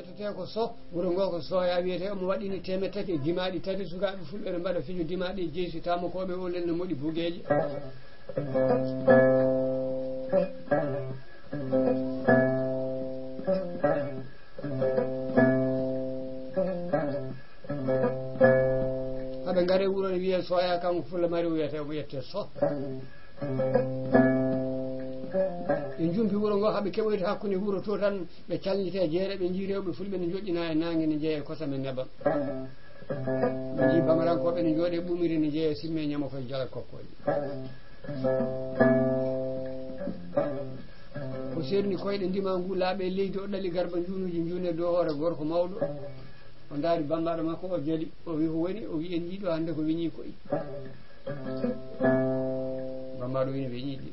jettete ko so wuro ngo ko soya wiyete omo waɗini temetati dimaɗi tati sukaɓe fulɓe ne mbaɗa fijo dimaɗi jeysitama koɓe olen ne moɗi bugueji haɓe gaare wuro ne wiye soya kanko fulla mari wiyete omo yette so ɓe jumpi wuro ngo haɓe keɓoyta hakkude wuro to tan ɓe calñite jeere ɓe jii rewɓe fulɓe ne joƴƴina e nangue ne jeeya kosam e nebam ɓe jii bamarankoɓe ne jooɗe ɓumiri ne jeeya simme ñama koye jala kokkoji o serni koyɗe ndima ngu laaɓe leydi o ɗali garba junuji june dow hoore gorko mawɗo o daari bambaɗo makko o jaali o wi ko woni o wi en jiiɗo hannde ko weñi koye bambaɗo wini weñiɗi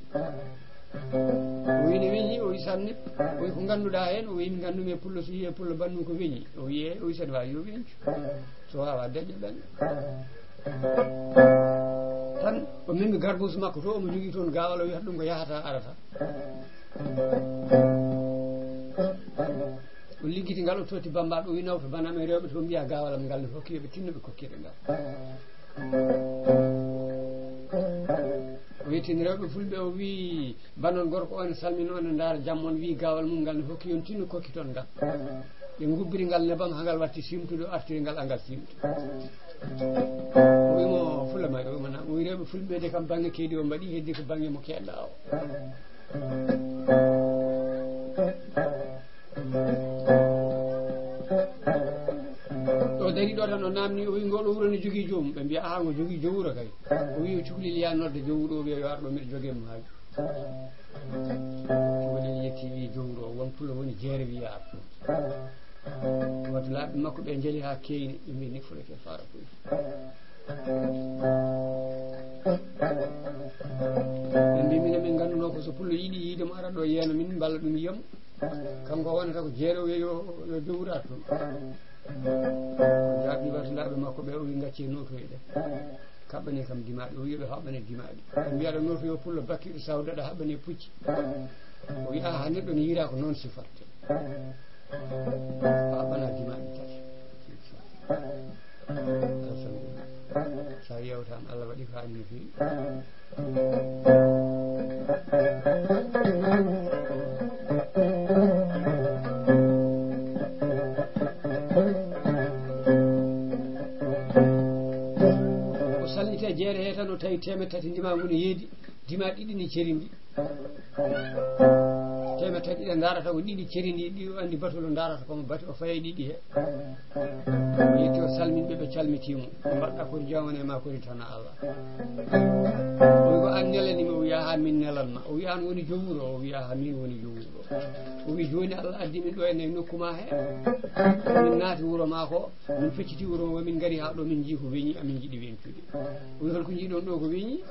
o wini weñi o wi sanne o wi ko ganduɗa hen o wi mi gandumi e pullo so yiye pullo bandum ko weñi o wiye o wi saɗa wawi yo weñcu so wawa daƴƴe ɓenne tan o memi garbus makko to omo jogui toon gawal o wiyata ɗum ko yahata arata o liggiti ngal o totti bambaɗo o wi nawto banam e rewɓe to mbiya gawalam ngal ne hokki yoɓe tinnoɓe kokkiɗe ngal o yettini rewɓe fulɓe o wi banon gorko o ne salmini o ne daara jammon wi gawal mum ngal ne hokki yon tinno kokki toon ngal ɓe gubbiri ngal nebam ha ngal watti simtude o artiri ngal angal simtu o wimo fulla mari o wimana o wi rewɓe fulɓe de kam banggue keeɗi o mbaɗi heddi ko banggue mo keɗɗa o o dari ɗo tan o namni o wi ngoɗo wuuro ne jogui joomum ɓe mbiya aha ngo jogui jowuro kay o wi o cukalel ya nodde jowuro o wiya yo ar ɗo mbiɗa joguemo haaju cukalel yetti wi jowuro o won pulla woni jeere wiya ar ɗum wadde laaɓe makko ɓe jaali ha keyni ɓe mbi ni fulake fara koy ɓe mbi minen min ganduno ko so pullo yiiɗi yiidemo ara ɗo yeena min mballa ɗum yiyamo kanko wonata ko jeere o wiya yo jowuro ar ɗum o jaaɓi watulaaɓe makko ɓe o wi gacce notoyɗe kaɓɓane kam dimaɗi o wiyaɓe haɓɓane dimaɗi ɓe mbiyaɗo notoyo pullo bakkiɗo sawdaɗa haɓɓane pucci o wi aha neɗɗo ne yiira ko noon sifatte haɓɓana dimaɗi tati sa yewtan Allah waɗi ko hani no fewi o sallite jeere he tan o tawi temet tati ndima ngu ne yeedi dima ɗiɗi ne cerindi temet tati ɗe darata ko ɗiɗi cerindi ɗi o andi batol o darata komo bati o faye ɗiɗi he o yetti o salminɓe ɓe calmitimo o mbaɗɗa kori jamane ma kori tan Allah o wi ko an nelanimi o wiya ha min nelanma o wi an woni jowuro o wiya ha min woni jowuro o wi joni Allah addi min ɗo ene nokkuma he min naati wuuro ma ko min fecciti wuuro o min gari ha ɗo min jii ko weñi amin jiiɗi weñcude o wi holko jiiɗon ɗo ko weñi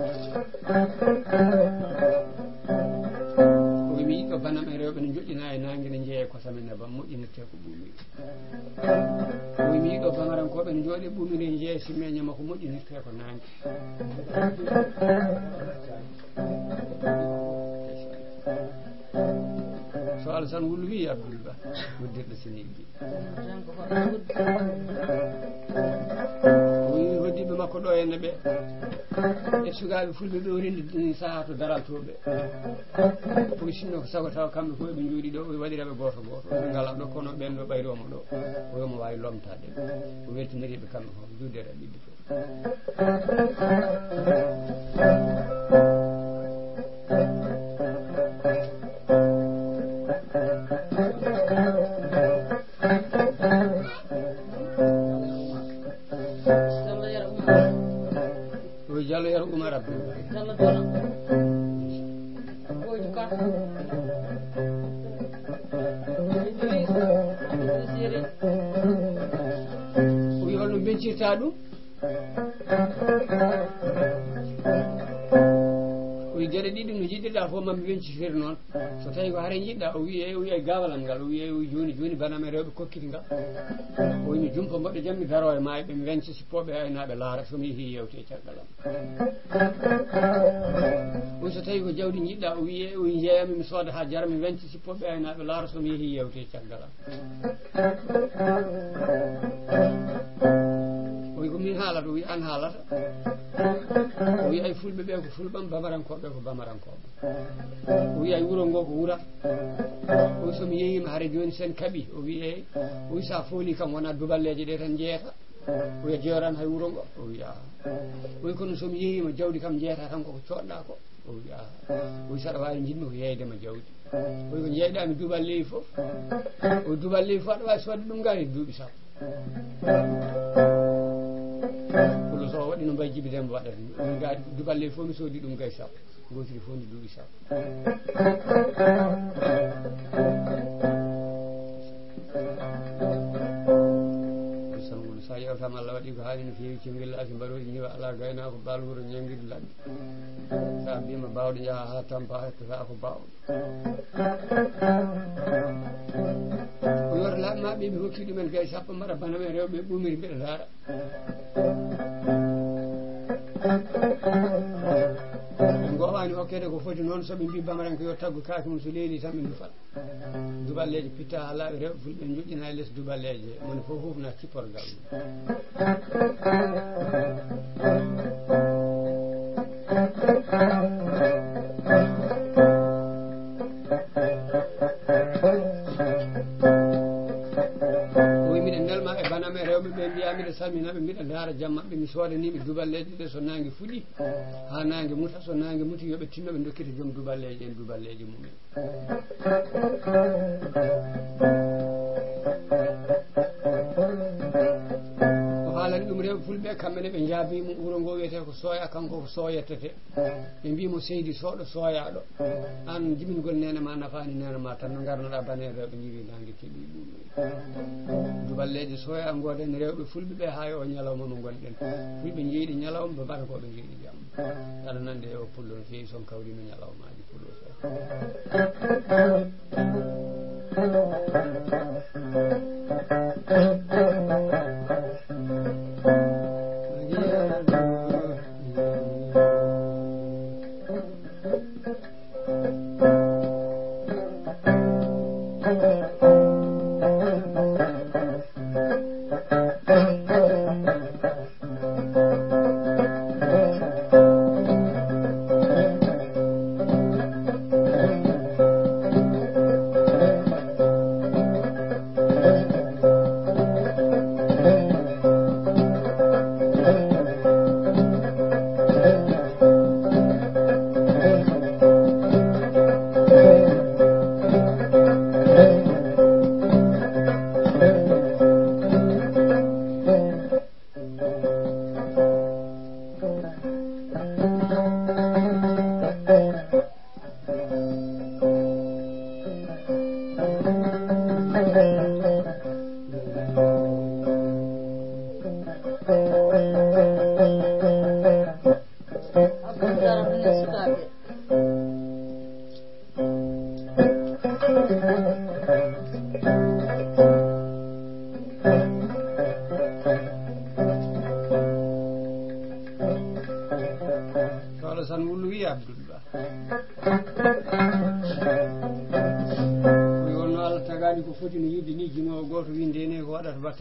o wi mi yiɗɗo banam e rewɓe ne joƴƴina e nangue ne jeeya kosam e nebam moƴƴinirte ko ɓuumiri o wi mi yiɗɗo bamarankoɓe ne jooɗe ɓuumiri ne jeeya simme ñama ko moƴƴinirte ko nangue so Alassane Wulu wi Abdoul Ba woddirɗo Sénégal o wi hoddiɓe makko ɗo henne ɓe e sukaɓe fulɓe ɓe o rendi saaha to daraltoɓe o wi sinno ko sago taw kamɓe fof ɓe jooɗi ɗo o waɗiraɓe goto goto ɓe ngala ɗo kono ɓen ɗo ɓayromo ɗo o yomo wawi lomtade o weltiniriɓe kamɓe fof juudere ɓiɗɗi fof Diallo yaro Oumar Abdou Diallo dono o du ka o wi holno bencirta ɗum o wi gueɗe ɗiɗi no jiɗɗirɗa fof mami wencitiri noon so tawi ko haare jiɗɗa o wiye gawalam ngal o wiye joni banam e rewɓe kokkiti ngal o wi mi jumpa mbaɗo jam mi daro e maaɓe mi wenca sippoɓe aynaɓe laara somi yeehi yewte caggal am on so tawi ko jawdi jiɗɗa o wiye jeeyami mi sooda ha jara mi wenca sippoɓe aynaɓe laara somi yeehi yewte caggal am an haalata o wiya ay fulɓe ɓe ko fulɓam bamarankoɓe ko bamarankoɓe o wiya ay wuro ngo ko wurata o wi somi yeyima haare joni sen kaaɓi o wi eyyi o wi sa fooli kam wona duballeje ɗe tan jeeyata o wiya jeeran hay wuro ngo o wiya o wi kono somi yeyima jawdi kam jeeyata tan koko coɗɗa ko o wiya o wi saɗa wawi jinmi ko yeeydema jawdi o wi ko jeyɗami duballeyi foof o duballeyi fof aɗa wawi sodde ɗum gari duuɓi sappo pulo so waɗi no mbayi jibidembo waɗata ni ɗum ga duballeyi fof mi soodi ɗum gay sappo gotiri fof ndi duuɓi sappo sa yewtama Allah waɗi ko haali no feewi cimgillaji mbaɗoji ñiwa ala gaynako baal wuuro ñangguide ladde sa mbima bawɗo jaaha ha tampa hettata ko bawɗo o yota laaɓma ɓe mi hokki ɗumen gay sappo mbaɗa bana men rewɓe ɓumiri mbiɗa laara en gowani hokkede ko foti noon soɓe mbi bamaran ko yo taggu kaake mum so leeli tan ɓe dufat duballeje pitta ha laaɓe rewɓe fulɓe joƴƴina e less duballeje moni fof hufna cipporgal baname rewɓe ɓe mbiya mbiɗa salminaɓe mbiɗa daara jammaɓe mi soodaniɓe duballeje ɗe so nangue fuɗi ha nangue muta so nangue muti yooɓe tinnoɓe dokkita joom duballeje en duballeje mumen o haalani ɗum rewɓe fulɓe kamɓene ɓe jaabimo wuuro ngo wiyete ko sooya kanko ko sooyettete ɓe mbimo Seydi sooɗo sooyaɗo an jibingol nene ma nafani nene ma tan no garnoɗa bane rewɓe jiiwi nangue keeɓi ɗum duballeje soya godani rewɓe fulɓe ɓe ha o ñalawma mo gonɗen fulɓe jeeyiɗi ñalawma ba batakoɓe jeeyiɗi jamma aɗa nande o pullo no feewi son kawrino ñalawmaji pullo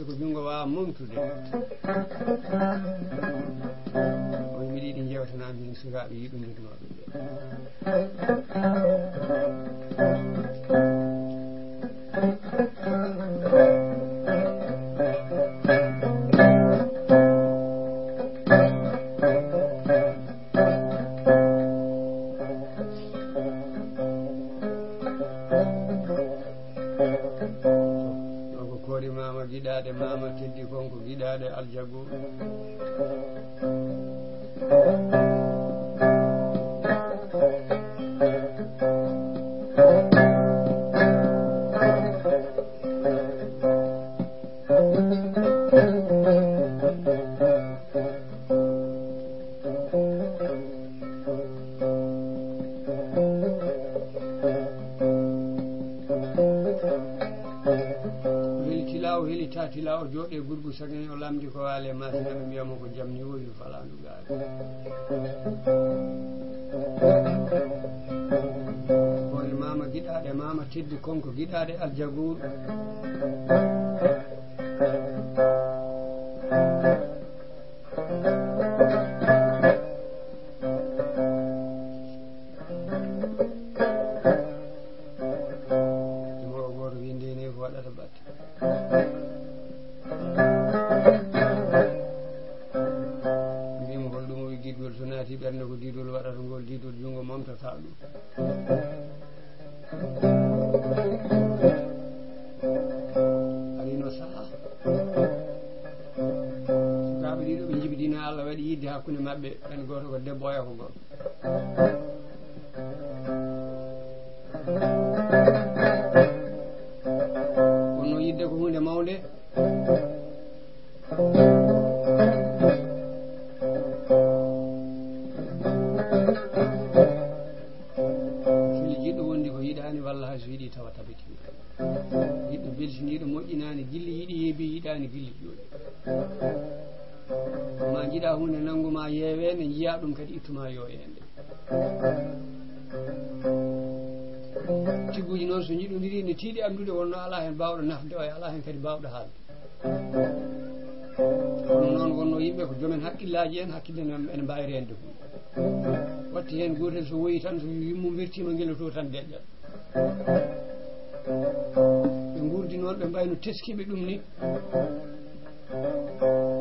ko jungo wawa momtude o mi yiɗi jewtana min sukaɓe yiɗumdinoɓe giɗaɗe mama teddi konko giɗaɗe aljago tilaw jooɗe gurgu sagani o lamdi ko waale masina ɓe mbiyamo ko jam ni woyu falandu gaari koye mama giɗaɗe mama teddi konko giɗaɗe aljaguur watte mbimo holɗum o didol so naati ɓernde ko didol waɗata ngol didol jungo momtata ɗum arino saaha sukaɓe ɗiɗo ɓe jibidina Allah waɗi yidde hakkude mabɓe ɓen goto ko debbo oya ko gorko wonno yidde ko hunde mawde fili jiɗɗo wondi ko yiɗani walla hay so yiiɗi tawa tabitima yiɗɗo beltiniɗo moƴƴinani gilli yiiɗi yeebi yiɗani gilli jooɗi ma jiɗa hunde nanguma yeewende jiiya ɗum kadi ittuma yo yende tiguji noon so jiɗodiri ne tiiɗi andude wonno ala hen bawɗo nafde o e ala hen kadi bawɗo haalde kono noon wonno yimɓe ko joomen haqqillaji en hakkille ene mbawi rende hunde watti hen gotel so woyi tan so yimmu wirtima gueloto tan deƴƴat ɓe gurdi noon ɓe mbayno teskiɓe ɗum ni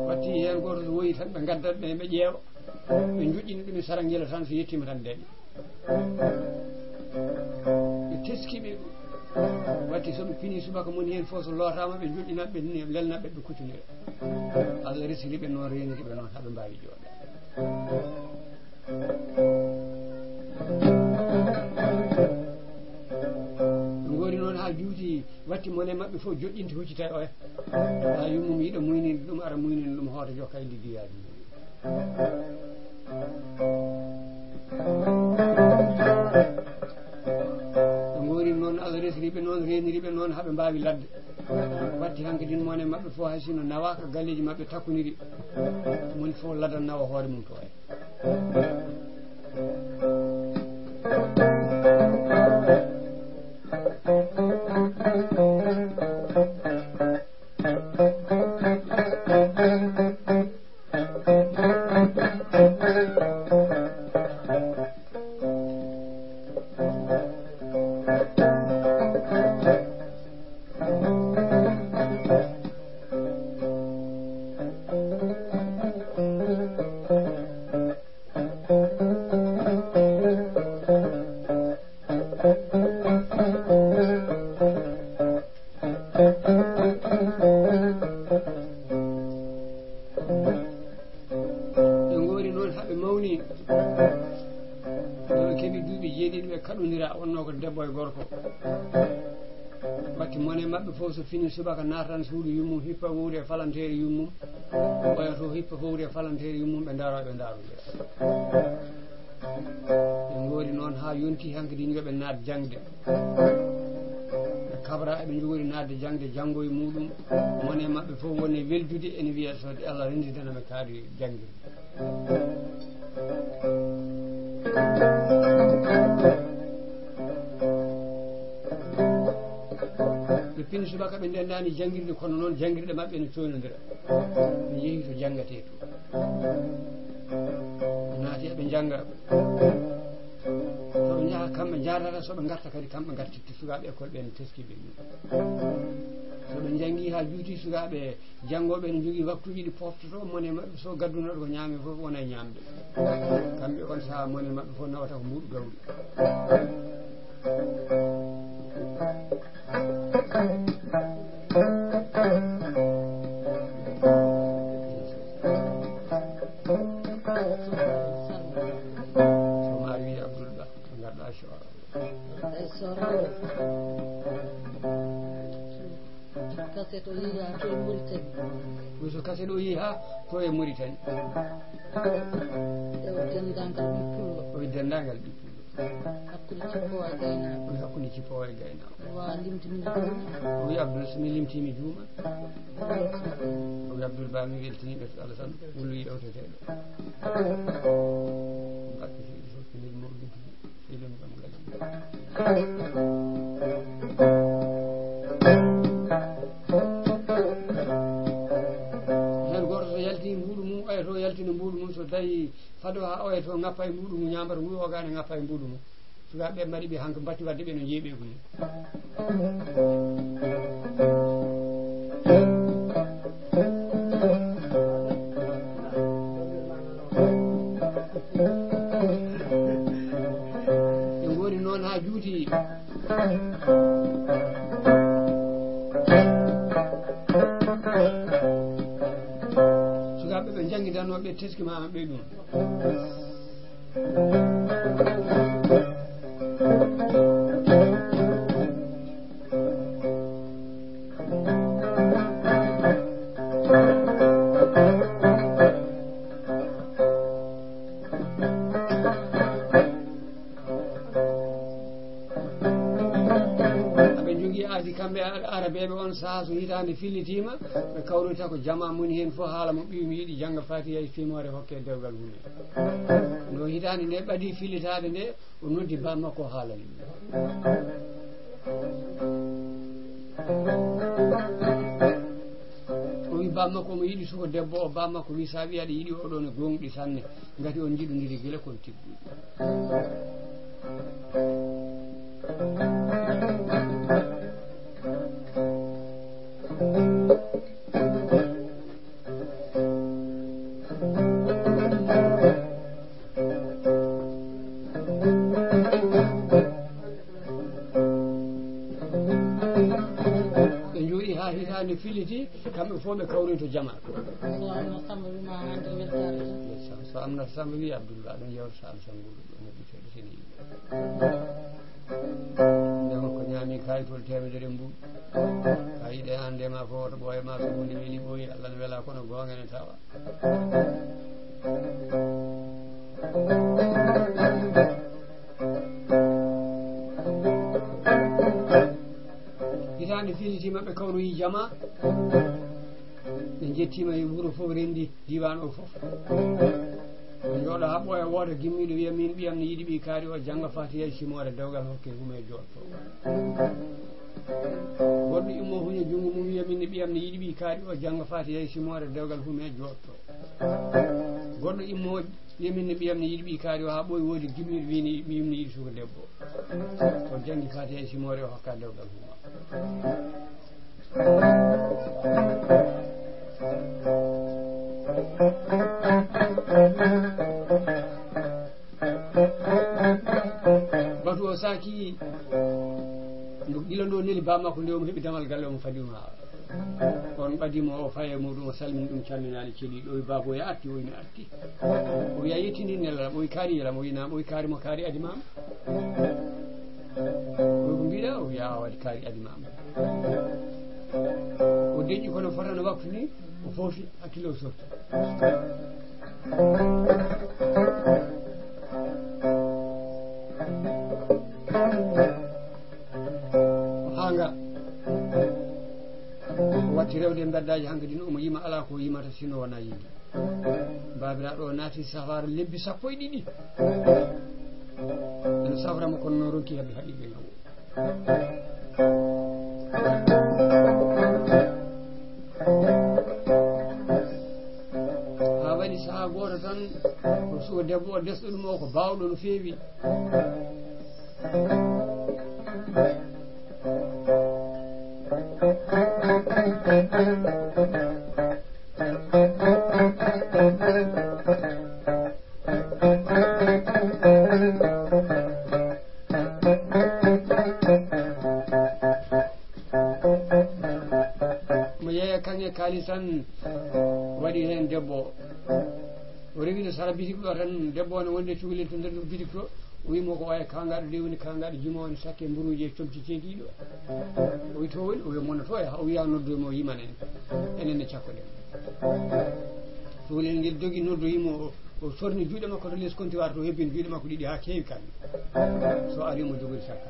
watti hen goto so woyi tan ɓe gaddat ɓe ɓe ƴeewa ɓe joƴƴini ɗum e sara guela tan so yettima tan deƴƴa ɓe teskiɓe ɗum watti soɓe pini subaka moni hen fof so lootama ɓe joƴƴinat ɓe ni lelnat ɓe ɓe kutinira Allah resiriɓe noon reniriɓe noon haɓe mbawi jooɗa ɓe gori noon ha juuti watti mone mabɓe fof joƴƴinte huccita oya ha yummum yiiɗo muynide ɗum ara muynina ɗum hoota jokka e liggiyaji ɓe gori noon Allah resiriɓe noon reniriɓe noon haɓe mbawi ladde watti hankkadi mone mabɓe fof hay sino nawaka galleji mabɓe takkodiri moni fof ladan nawa hoore mum to e so fini subaka natan suudu yummum hippa wowri e falantere yummum oya to hippa fowri e falantere yummum ɓe daroɓe darodira ɓe gori noon ha yonti hankkadi yooɓe naat jangde ɓe kabra eɓe jogori nadde jangde janggoye muɗum mone mabɓe fof woni weldude ene wiya so Allah rendidaname kaari jangguirde pini subaka ɓe ndendani jangguirde kono noon jangguirɗe mabɓe ne coynodira ɓe yeehi to jangate to ɓe naati eɓe jangga soɓe jaaha kamɓe jadata soɓe garta kadi kamɓe gartitte sukaɓe école ɓe ne teskiɓe ɗum soɓe jangi ha juuti sukaɓe jangoɓe ne jogui waktuji ɗi poftoto mone mabɓe so gaddunoɗo ko ñaami foof wona ñamde kamɓe on saaha mone mabɓe fof nawata ko mbuɗu gawri kaset o yeehi ha to e Mauritanie so kaset o yeehi ha to e Mauritanie e o dendagal ɓippullo o dendagal ɓippullo hakkude cippowo e gaynako hakkude cippowo e gaynako wa limtimi o wi Abdoul somi limtimi juuma o wi Abdoul Ba mi weltiniɓe to Allah tan wullu yewteteɗo mbaɗɓe seydi fof ko nilmo limtimi seydon ɗam galle yaltina mbuɗu mum so tawi fado ha oya to ngappa e mbuɗu mum ñambata ngu ogane ngappa e mbuɗu mum sukaɓe mbaɗi ɓe hanko batti wadde ɓe no jeeɓe ko ni ɓeydanoɓe teskimama ɓe ɗum kamɓe arabeɓe on saaha so hitande fillitima ɓe kawrita ko jama moni hen fof haala mo ɓiwmi yiiɗi jangga fatiha e fimore hokke dewgal mumen no hitande nde ɓaadi fillitade nde o noddi bammakko haalani o wi bammakko mo yiiɗi suko debbo o bammakko wi sa wi aɗa yiiɗi oɗo ne gonɗi sanne gati on jiɗodiri guila kon tigguɗi hitande filliti kamɓe fof ɓe kawri to jama so amnata samba wi abdoullah ɗon yewta am sanguɗo ɗo neɓɓiteɗo seni yimɓe ndema ko ñaami kayitol temedere mbuɗ a yiɗe an ndema fof oto ɓooyema so hunde weeli ɓooyi allah ne weela kono gongene tawa hitande filitima ɓe kawroyi jama ɓe jettima e wuuro fof rendi diwan o fof ɓe jooɗo ha ɓooya wooda gimmiɗo wiya min ɓiyam ne yiiɗi ɓi kaari o jangga fatiha simore dewgal hokke hume jotto goɗɗo immo huño jungo mum wiya min ne ɓiyam ne yiiɗi ɓi kaari o jangga fatiha simore dewgal hume jotto goɗɗo immo wiya min ne ɓiyam ne yiiɗi ɓi kaari o ha ɓooyi woodi gimmiɗo wini ɓiyum ne yiiɗi suko debbo o jangi fatiha simore o hokka dewgal huma batu o saki no gila ndo neli bammakko nde omo heeɓi damal galle omo fadi ma on ɓadimo o faye muɗum o salmini ɗum calminali celiɗo o wi babo ya arti o wi mi arti o wiya yettini nelalam o wi kaari yelam o wi nam o wi kaari mo kaari adi mama o ko mbiɗa o wiya a waɗi kaari adi mama o deƴƴi kono fotano waktu ni o foofi hakkille o sorti hanga watti rewde beddaji hankkadi no omo yima ala ko yimata sino wona yimɓe babiraɗo o naati safara lebbi sappo e ɗiɗi ene saframo kono no ronki heɓde haqiɓe ngam ha waɗi saaha goto tan o suko debbo o desɗo ɗum o ko bawɗo no feewi mo yeeya kanŋe kaali tan waɗi hen debbo o rewino sara bitik ɗo tan debbo ne wonde cukalel to nder ɗum bitik to o wimo ko waya kangaɗo de woni kangaɗo jumawne sakke mburuji e comci ceeɗiɗo o wi to woni o wiya mona to ya o wiya noddoyimo o yiman en enenne cakkoɗen cukalel ngel dogi noddoyimo o sorni juuɗe makko to less kontiwar to hebbini juuɗe makko ɗiɗi ha keewi kamɓe so ari mo jogori sakka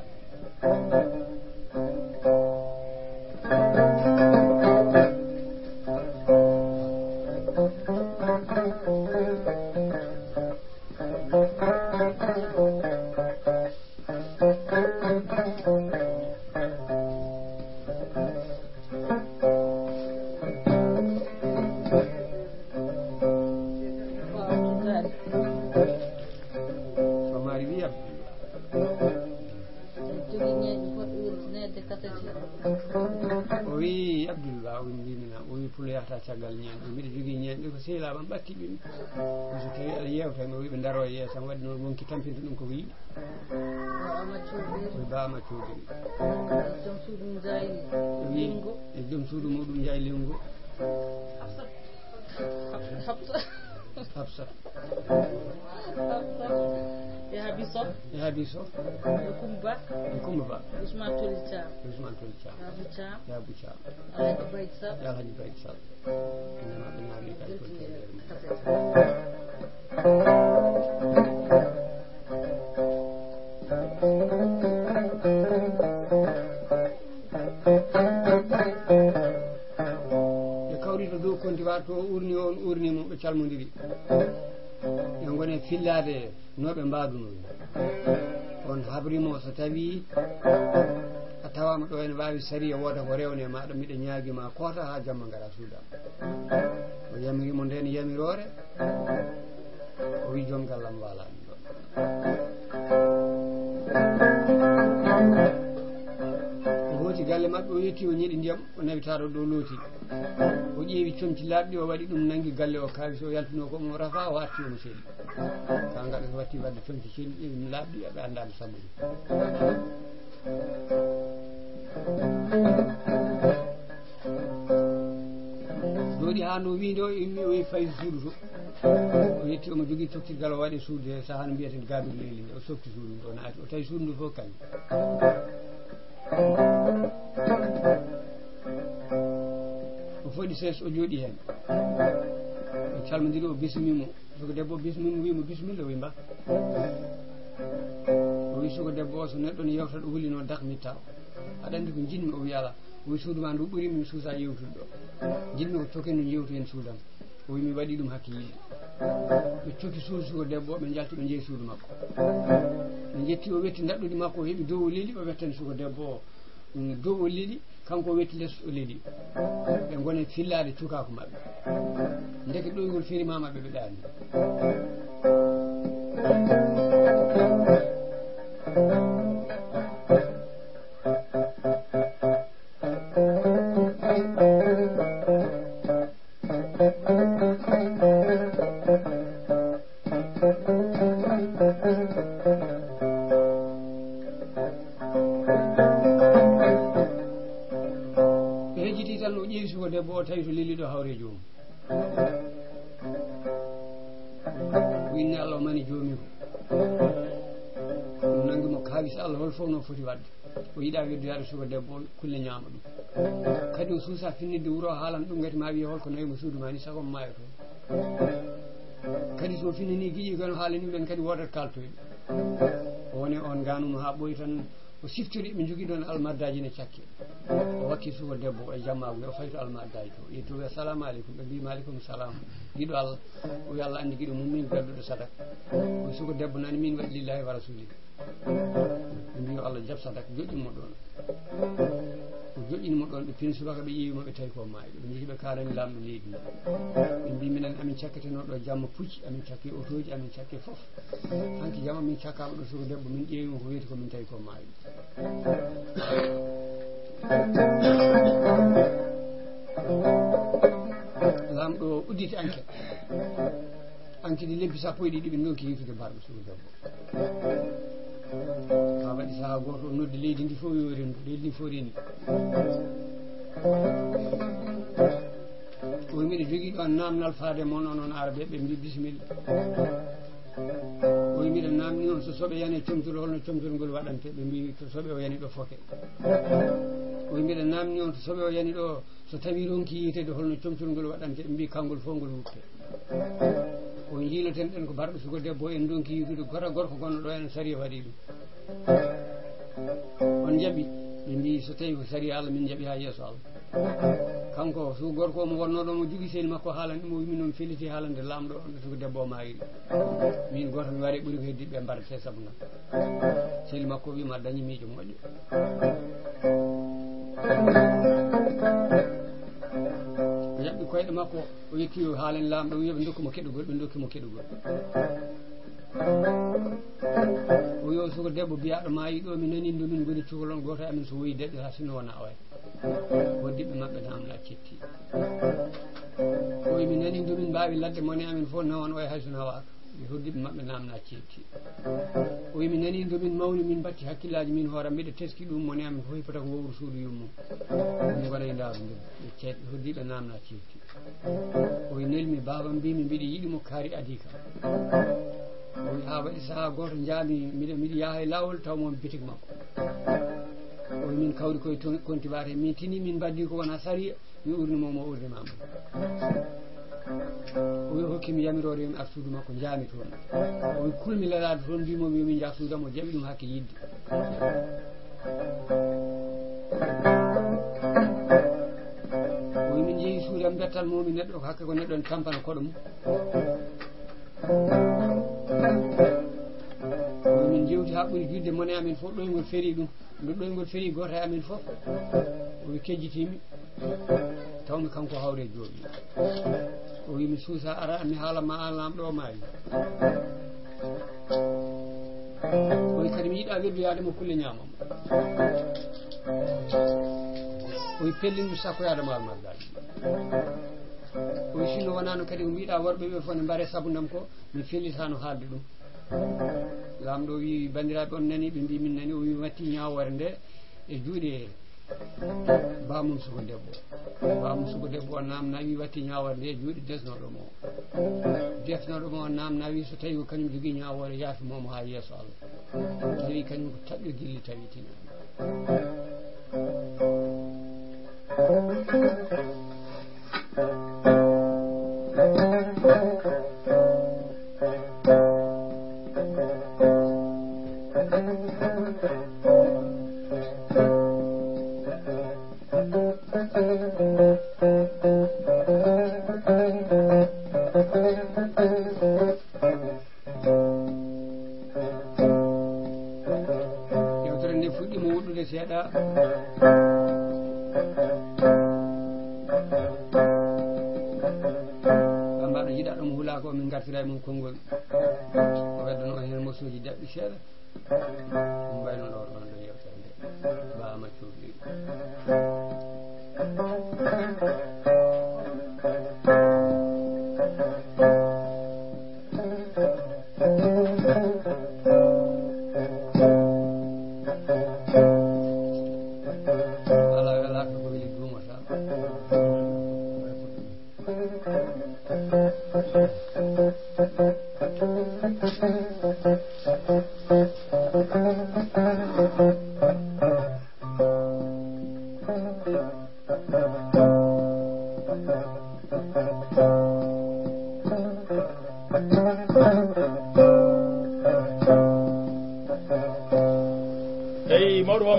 o wi abdoullah o mbimina o wi pulo yahata caggal ñeeñe mbiɗa jogui ñeeñe ko sehilaɓam ɓattiɓe mi so tawi aɗa yewtami o wi ɓe daro e yeesam waɗi noon wonki tampinta ɗum koko yiɗi o bama codiri e joom suudu muɗum jaay lengo Hafsa ya Habiso e Hadiso ya Kumba e Kumba Ba Ousmane Toli Thiam Ousmane Toli Thiam ya Abou Thiam ya Abou Thiam Alhaji Bayt Sall ya Alhaji Bayt Sall inama ɓe ñaami kay ko temedere mum ɓe kawri to dow kondiwar to urni on urni mum ɓe calmodiri ɓe gone fillade no ɓe mbadunoyi on habrimo so tawi a tawama ɗo ene wawi sariya woda ko rewne maɗa miɗa ñaaguima koota ha jamma gara suuda o yamirimo nden yamirore o wi joom gallam walani ɗo o hooti galle mabɓe o yetti o ñiɗi ndiyam o nawitaɗo ɗo looti o ƴeewi comci laaɓɗi o waɗi ɗum nanggui galle o kawi so yaltino ko mo rafa o arti omo seeɗi ka gaɗa so watti wadde comci seeɗi ƴeewi mi laaɓɗi aɓe andano sammuɗi jooɗi ha no wiide o immi o fayi suudu to o yetti omo jogui toktirgal o waɗi suudu he saaha no mbiyeten gabir leyli nde o softi suudu ndu o naati o tawi suudu ndu fof kañum o foɗi sees o jooɗi hen o calmodiri o bismimo soko debbo o bismimo wimo bisimilla o wi mba o wi soko debbo o so neɗɗo ne yewta ɗo hulino dakmitta o aɗa andi ko jinmi o wi ala o wi suudu ma ndu ɓuurimi mi suusa yewtude ɗo jinmi ko token no yewtu hen suudam o wi mi waɗi ɗum hakke yilde ɓe cokki suudu soko debbo o ɓe jalti ɓe jeeyi suudu makko ɓe jetti o wetti daɗɗude makko o heeɓi dow o leli o wettani soko debbo o dow o leli kanko o wetti less o leli ɓe gone fillade cukako mabɓe ndeke ɗoygol ferima mabɓe ɓe ɗaani debbo o tawi to leli ɗo hawre jomum winni Allah o mani joomi ko ɗum nangi mo kaalis Allah hol fof no foti wadde o yiiɗa wedduyade suko debbo o kulle ñaama ɗum kadi o suusa finnidde wuuro haalan ɗum gati ma wiye holko nawi mo suudu ma ni sago mo maayo toon kadi so finnini giƴi kono haalani ɓen kadi wodat kaltoyɓe o woni on ganumo ha ɓooyi tan o siftori ɓe jogui ɗon almaddaji ne cakke o wakki suko debbo o e jammago nde o fayi to almaddaji to yetti o wi assalamu aleykum ɓe mbi maaleykum salam giɗo Allah o wi Allah andi giɗo mum min gadduɗo sadak o suko debbo nani min waɗi lillahi wa rasuli ɓe mbi yo Allah jab sadak joƴƴinmo ɗon o joƴƴinimo ɗon ɓe pini subaka ɓe ƴeewimo ɓe tawi ko maayi ɓe jeehi ɓe kalani lamɗo leydi ndi ɓe mbi minen amin cakketeno ɗo jamma pucci amin cakke otoji amin cakke foof hanki jamma min cakkama ɗo suko debbo min ƴeewimo ko weeti ko min tawi ko maayi lamɗo udditi enquête lebbi sappo e ɗiɗi ɓe donki yitude mbarɗo suko debbo ha waɗi saaha goto o noddi leydi ndi fof yo rendu leydi ndi fof rendi o mbiɗa jogui ɗon namdal faade moon onon arabe ɓe mbi bisimilla o mbiɗa namdi on so soɓe yani comtol holno comtol ngol waɗante ɓe mbi to soɓe o yani ɗo foke o mbiɗa namdi on to soɓe o yani ɗo so tawi ronki yitede holno comtol ngol waɗante ɓe mbi kangol fof ngol wutte o jiiloten ɗen ko barɗo suko debbo en donki yitude goto gorko gonno ɗo en sariya waɗi ɗum on jaaɓi ɓe mbi so tawi ko sariya Allah min jaaɓi ha yeeso Allah kanko suko gorko omo wonnoɗo mo jogui sehil makko haalande mo wimi noon felliti haalande lamɗo on suko debbo o mayi min goto mi waɗi ɓuuri ko heddiɓe ɓe mbaɗate saabu ngam sehil makko wima dañi miijo moƴƴo o yaɓɓi koyɗe makko o yetti o haalani lamɗo o wiya ɓe dokkimo keɗugol ɓe dokkimo keɗugol o wi suko debbo biyaɗo maayi ɗo mi nani ɗo min goni cukalon goto amin so woyi deɗɗo ha sinno wona oya hoddiɓe mabɓe namla cetti o wi mi nani ɗo min mbawi ladde mone amin fof nawan oya hay so nawaka hoddiɓe maɓɓe namna cetti o wi mi nani domin mawni min batti hakkillaji min hoore mbiɗa teski ɗum moni amin fof hippata ko wowru suudu yummum mi waɗa e ndaaru ndu ɓe ceeɗe hoddiɓe namna cetti o wi nelmi baba mbimi mbiɗa yiɗimo kaari adi kam o wi ha waɗi saaha goto jaami miɗa yaaha e lawol taw momi bitik makko o wi min kawri koye konti wate min tini min mbaddi ko wona sariya mi urnimomo o urnimama o wi hokkimi yamirore yomi ar suudu makko jaami toon o wi kulmi lelade toon mbimomi yomin jaa suudam o jaɓi ɗum hakke yidde o wi min jeehi suudam bettal momi neɗɗo hakke ko neɗɗo ne tampana koɗo mum o wi min jewti ha ɓuuri judde mone amin fof ɗoygol feeri ɗum nde ɗoygol feeri goto e amin fof o wi kejjitimi tawmi kanko hawre jooɗi o wi mi suusa ara mi haala ma alnam ɗo maayi o wi kadi mi yiɗa wedduyademo kulle ñamamo o wi pellinmi sakkoyademo almaldaji o wi sinno wonano kadi ko mbiɗa worɓe ɓe fof ne mbare sabundam ko mi fellitano haalde ɗum lamɗo wi bandiraɓe on nani ɓe mbi min nani o wi watti ñawore nde e juuɗe bamum suko debbo o namna wi watti ñawore nde e juuɗe desnoɗomo o defnoɗomo o namna wi so tawi ko kañum jogui ñawore yaafimomo ha yeeso Allah tawi kañum ko taɓɓe gilli tawitina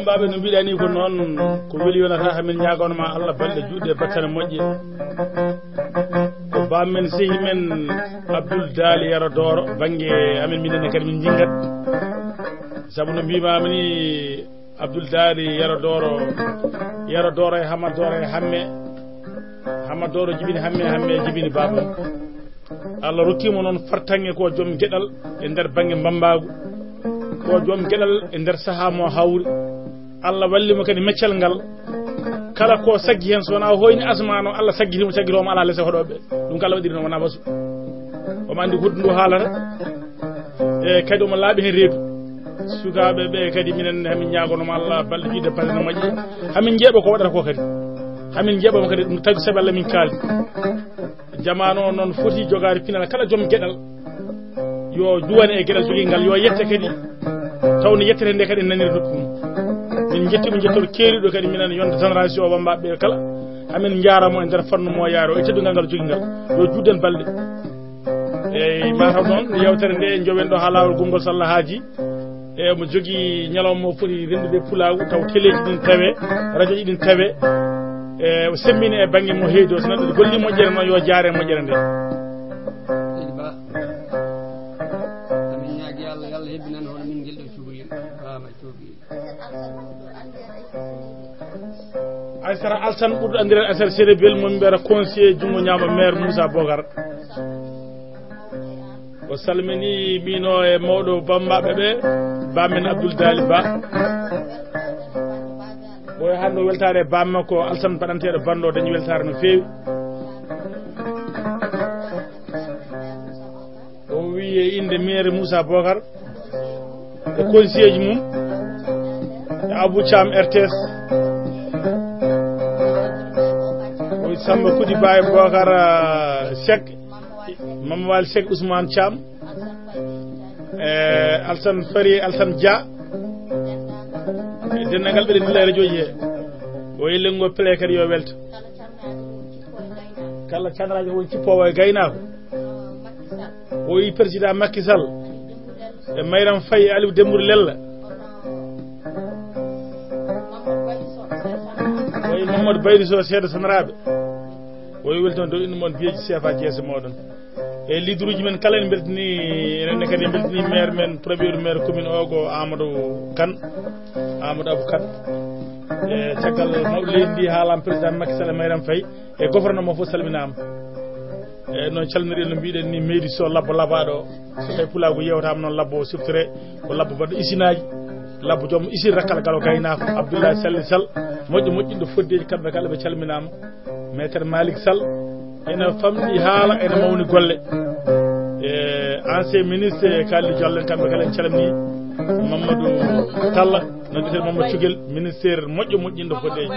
baɓe no mbiɗani ko noon ko weeli wonata hamin ñagonoma Allah balɗe juɗe battane moƴƴe ko bammen sehi men Abdoul Dali Yero Doro banggue amin minenne kadi min jingat saabu no mbimami ni Abdoul Dali Yero Doro e Hamadoro e Hamadoro jibini hamme jibini babam Allah rokkimo noon fartange ko joom gueɗal e nder banggue mbambagu ko joom gueɗal e nder saaha mo hawri Allah wallimo kadi meccal ngal kala ko saggi hen so wona hoyni asmano Allah saggitimo saggitomo ala lese hoɗoɓe ɗum ko Allah waɗiri noon wona basu omo andi hoddu ndu haalata e kadi omo laaɓi hen reedu sukaɓe ɓe kadi minen hamin ñagonoma Allah balɗe juɗe pasane moƴƴe hamin jeeɓa ko waɗata ko kadi hamin jeeɓamo kadi ɗum tagi saabi Allah min kaali jamanu o noon foti jogade pinal kala joom gueɗal yo duwane e gueɗal jogui ngal yo yette kadi tawno yettere nde kadi naniri nokku min jettimo jettor keeriɗo kadi minen yonde génération o wambaɓe kala hamin jaramo e nder fannu mo yaaro e teddugal ngal jogui ngal yo judden balɗe eyyi mataw noon yewtere nde jowen ɗo ha lawol gongol so Allah haaji e mo jogui ñalawma mo foti rendude pulagu taw téléji ɗin tawe radio ji ɗin tawe e semmini e banggue mo heedi o so neɗɗo golli moƴƴere noon yo jaare moƴƴere nde amin ñaagui Allah yo Allah hebbinan hono min guel ɗo cuɓoyel bama cuɓoyel Aysara Alsan ɓurɗo andiren Aysara Seydi Bel mo mbiyata conseiller jungo ñaama maire Moussa Bocar o salmini mino e mawɗo bammaɓe ɓe bamen Abdoul Dali Ba o hande weltare bamma ko Alsan baɗanteɗo bando dañi weltare no feewi o wi inde maire Moussa Bocar e conseiller ji mum e Abou Thiam RTS o Samba Kudi Baye Bocar Seck Mama Wali Seck Ousmane Thiam Alsan Fari Alsan Dia dennagal ɓeɗe ndilla radio ji he o yillengo play kadi yo welta kala canraji woni cippowo e gaynako o yi président Macky Sall e Mayram Faye Aliou Dembour Lella o yi Mamadou Baydi Sow seeɗa sanaraɓe o yi welton dow inde moon biyeji CFA jeese moɗon e leader uji men kala en beltini enenne kadi en beltini maire men premier maire commune o ko Amadou Kane Amadou Abou Kane e caggal mawɗo leydi ndi haalama président Macky Sall e Mayram Faye e gouvernement fof salminama e noon calminiɗen no mbiɗen ni mairie so labbo labaɗo so tawi pulago yewtama noon labbo siftore ko labbo mbaɗɗo usinaji labbo joom usine rakkal gal o gaynako Abdoulaye Sall Sall moƴƴo moƴƴinɗo foddeji kamɓe kala ɓe calminama maître Malick Sall ene famɗi haala ene mawni golle e ancien ministre kalli jollen kamɓe kala en calmini Mamadou Talla no mbiyeten Mamadou Cugel ministére moƴƴo moƴƴinɗo foddeji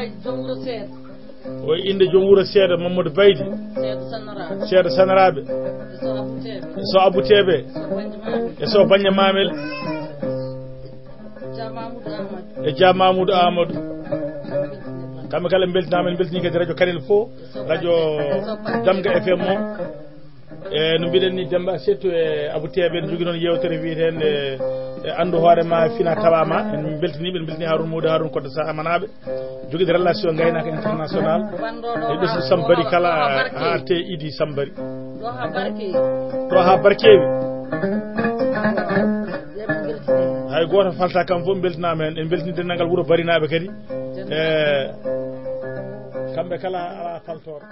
o inde joom wuuro seeɗa Mamadou Baydi seeɗa sanaraɓe so Abou Tebe e so Baña Mamel e Dia Mamoudou Amadou kamɓe kala ɓe beltinama en beltini kadi radio Kanel fo radio Damga FM o e no mbiɗen ni Demba Settou e Abou Tebe en jogui noon yewtere wiyeten e andu hoorema fina tawama en beltiniɓe en beltini Haroun Modou Haroun Kodde Sa Amanaɓe joguide relation gaynaka international e ɓesdu Sambari kala ha te Idi Sambari to ha Barkewi hay goto falta kam fof beltinama hen en beltini dennagal wuuro Barinaɓe kadi e kamɓe kala ala faltore